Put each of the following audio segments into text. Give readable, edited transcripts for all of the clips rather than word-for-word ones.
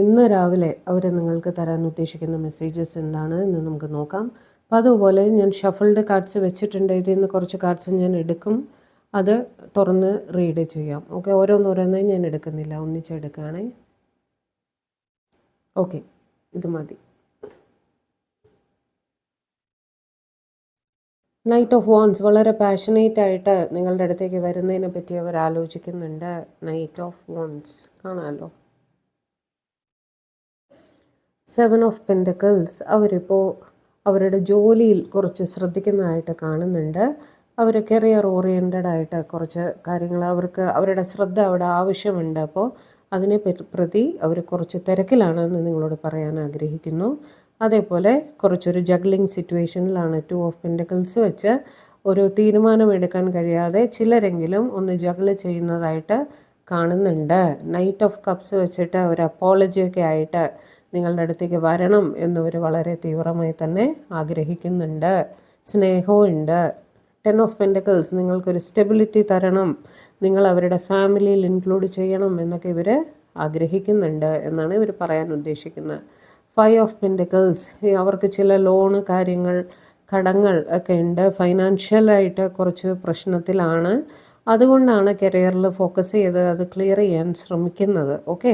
ഇന്ന് രാവിലെ അവർ നിങ്ങൾക്ക് തരാൻ ഉദ്ദേശിക്കുന്ന മെസ്സേജസ് എന്താണ് എന്ന് നമുക്ക് നോക്കാം. അപ്പോൾ അതുപോലെ ഞാൻ ഷഫിൾഡ് കാർഡ്സ് വെച്ചിട്ടുണ്ട്. ഇതിൽ നിന്ന് കുറച്ച് കാർഡ്സ് ഞാൻ എടുക്കും, അത് തുറന്ന് റീഡ് ചെയ്യാം. ഓക്കെ, ഓരോന്നോരോന്നേ ഞാൻ എടുക്കുന്നില്ല, ഒന്നിച്ചെടുക്കുകയാണേ. ഓക്കെ, ഇത് മതി. നൈറ്റ് ഓഫ് വാൻസ് വളരെ പാഷനേറ്റ് ആയിട്ട് നിങ്ങളുടെ അടുത്തേക്ക് വരുന്നതിനെ പറ്റി അവർ ആലോചിക്കുന്നുണ്ട്. നൈറ്റ് ഓഫ് വാൻസ് കാണാമല്ലോ. 7 ഓഫ് പെൻറ്റക്കിൾസ് അവരിപ്പോൾ അവരുടെ ജോലിയിൽ കുറച്ച് ശ്രദ്ധിക്കുന്നതായിട്ട് കാണുന്നുണ്ട്. അവർ കരിയർ ഓറിയൻറ്റഡ് ആയിട്ട് കുറച്ച് കാര്യങ്ങൾ അവരുടെ ശ്രദ്ധ അവിടെ ആവശ്യമുണ്ട്. അപ്പോൾ അതിനെ പ്രതി അവർ കുറച്ച് തിരക്കിലാണെന്ന് നിങ്ങളോട് പറയാൻ ആഗ്രഹിക്കുന്നു. അതേപോലെ കുറച്ചൊരു ജഗ്ലിംഗ് സിറ്റുവേഷനിലാണ്. 2 ഓഫ് പെൻറ്റക്കിൾസ് വെച്ച് ഒരു തീരുമാനമെടുക്കാൻ കഴിയാതെ ചിലരെങ്കിലും ഒന്ന് ജഗ്ല് ചെയ്യുന്നതായിട്ട് കാണുന്നുണ്ട്. നൈറ്റ് ഓഫ് കപ്സ് വെച്ചിട്ട് ഒരു അപ്പോളജിയൊക്കെ ആയിട്ട് നിങ്ങളുടെ അടുത്തേക്ക് വരണം എന്നവർ വളരെ തീവ്രമായി തന്നെ ആഗ്രഹിക്കുന്നുണ്ട്. സ്നേഹവും ഉണ്ട്. 10 ഓഫ് പെൻറ്റക്കിൾസ് നിങ്ങൾക്കൊരു സ്റ്റെബിലിറ്റി തരണം, നിങ്ങൾ അവരുടെ ഫാമിലിയിൽ ഇൻക്ലൂഡ് ചെയ്യണം എന്നൊക്കെ ഇവർ ആഗ്രഹിക്കുന്നുണ്ട് എന്നാണ് ഇവർ പറയാൻ ഉദ്ദേശിക്കുന്നത്. 5 ഓഫ് പെൻറ്റക്കിൾസ് അവർക്ക് ചില ലോണ് കാര്യങ്ങൾ കടങ്ങൾ ഒക്കെ ഉണ്ട്. ഫൈനാൻഷ്യലായിട്ട് കുറച്ച് പ്രശ്നത്തിലാണ്. അതുകൊണ്ടാണ് കരിയറിൽ ഫോക്കസ് ചെയ്ത് അത് ക്ലിയർ ചെയ്യാൻ ശ്രമിക്കുന്നത്. ഓക്കെ,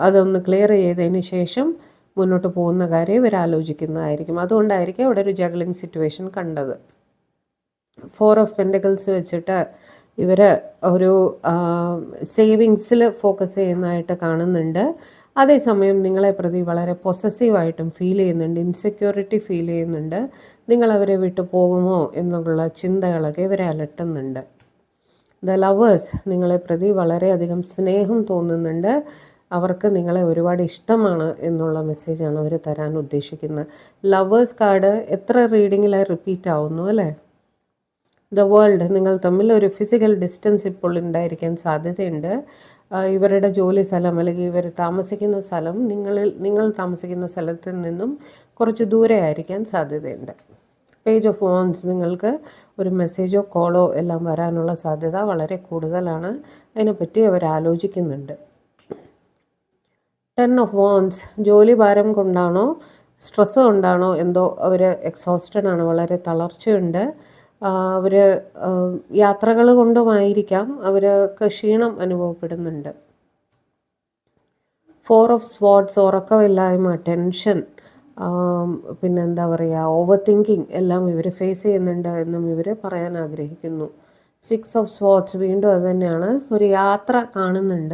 അതൊന്ന് ക്ലിയർ ചെയ്തതിന് ശേഷം മുന്നോട്ട് പോകുന്ന കാര്യം ഇവർ ആലോചിക്കുന്നതായിരിക്കും. അതുകൊണ്ടായിരിക്കും അവിടെ ഒരു ജഗ്ലിംഗ് സിറ്റുവേഷൻ കണ്ടത്. 4 ഓഫ് പെൻറ്റക്കിൾസ് വെച്ചിട്ട് ഇവർ ഒരു സേവിങ്സിൽ ഫോക്കസ് ചെയ്യുന്നതായിട്ട് കാണുന്നുണ്ട്. അതേസമയം നിങ്ങളെ പ്രതി വളരെ പൊസസീവായിട്ടും ഫീൽ ചെയ്യുന്നുണ്ട്, ഇൻസെക്യൂരിറ്റി ഫീൽ ചെയ്യുന്നുണ്ട്. നിങ്ങളവരെ വിട്ടു പോകുമോ എന്നുള്ള ചിന്തകളൊക്കെ ഇവരെ അലട്ടുന്നുണ്ട്. ദ ലവേഴ്സ് നിങ്ങളെ പ്രതി വളരെയധികം സ്നേഹം തോന്നുന്നുണ്ട്. അവർക്ക് നിങ്ങളെ ഒരുപാട് ഇഷ്ടമാണ് എന്നുള്ള മെസ്സേജാണ് അവർ തരാൻ ഉദ്ദേശിക്കുന്നത്. ലവേഴ്സ് കാർഡ് എത്ര റീഡിങ്ങിലായി റിപ്പീറ്റ് ആവുന്നു അല്ലേ? ദ വേൾഡ് നിങ്ങൾ തമ്മിൽ ഒരു ഫിസിക്കൽ ഡിസ്റ്റൻസ് ഇപ്പോൾ ഉണ്ടായിരിക്കാൻ സാധ്യതയുണ്ട്. ഇവരുടെ ജോലി സ്ഥലം അല്ലെങ്കിൽ ഇവർ താമസിക്കുന്ന സ്ഥലം നിങ്ങൾ താമസിക്കുന്ന സ്ഥലത്ത് നിന്നും കുറച്ച് ദൂരെ ആയിരിക്കാൻ സാധ്യതയുണ്ട്. പേജ് ഓഫ് വാൻസ് നിങ്ങൾക്ക് ഒരു മെസ്സേജോ കോളോ എല്ലാം വരാനുള്ള സാധ്യത വളരെ കൂടുതലാണ്. അതിനെപ്പറ്റി അവർ ആലോചിക്കുന്നുണ്ട്. 10 ഓഫ് വാൻസ് ജോലി ഭാരം കൊണ്ടാണോ സ്ട്രെസ് കൊണ്ടാണോ എന്തോ അവർ എക്സോസ്റ്റഡ് ആണ്, വളരെ തളർച്ചയുണ്ട്. അവർ യാത്രകൾ കൊണ്ടുമായിരിക്കാം അവർക്ക് ക്ഷീണം അനുഭവപ്പെടുന്നുണ്ട്. 4 ഓഫ് സ്വാർഡ്സ് ഉറക്കമില്ലായ്മ, ടെൻഷൻ, പിന്നെന്താ പറയുക, ഓവർ തിങ്കിങ് എല്ലാം ഇവർ ഫേസ് ചെയ്യുന്നുണ്ട് എന്നും ഇവർ പറയാൻ ആഗ്രഹിക്കുന്നു. 6 ഓഫ് സ്വാർഡ്സ് വീണ്ടും അത് തന്നെയാണ്, ഒരു യാത്ര കാണുന്നുണ്ട്.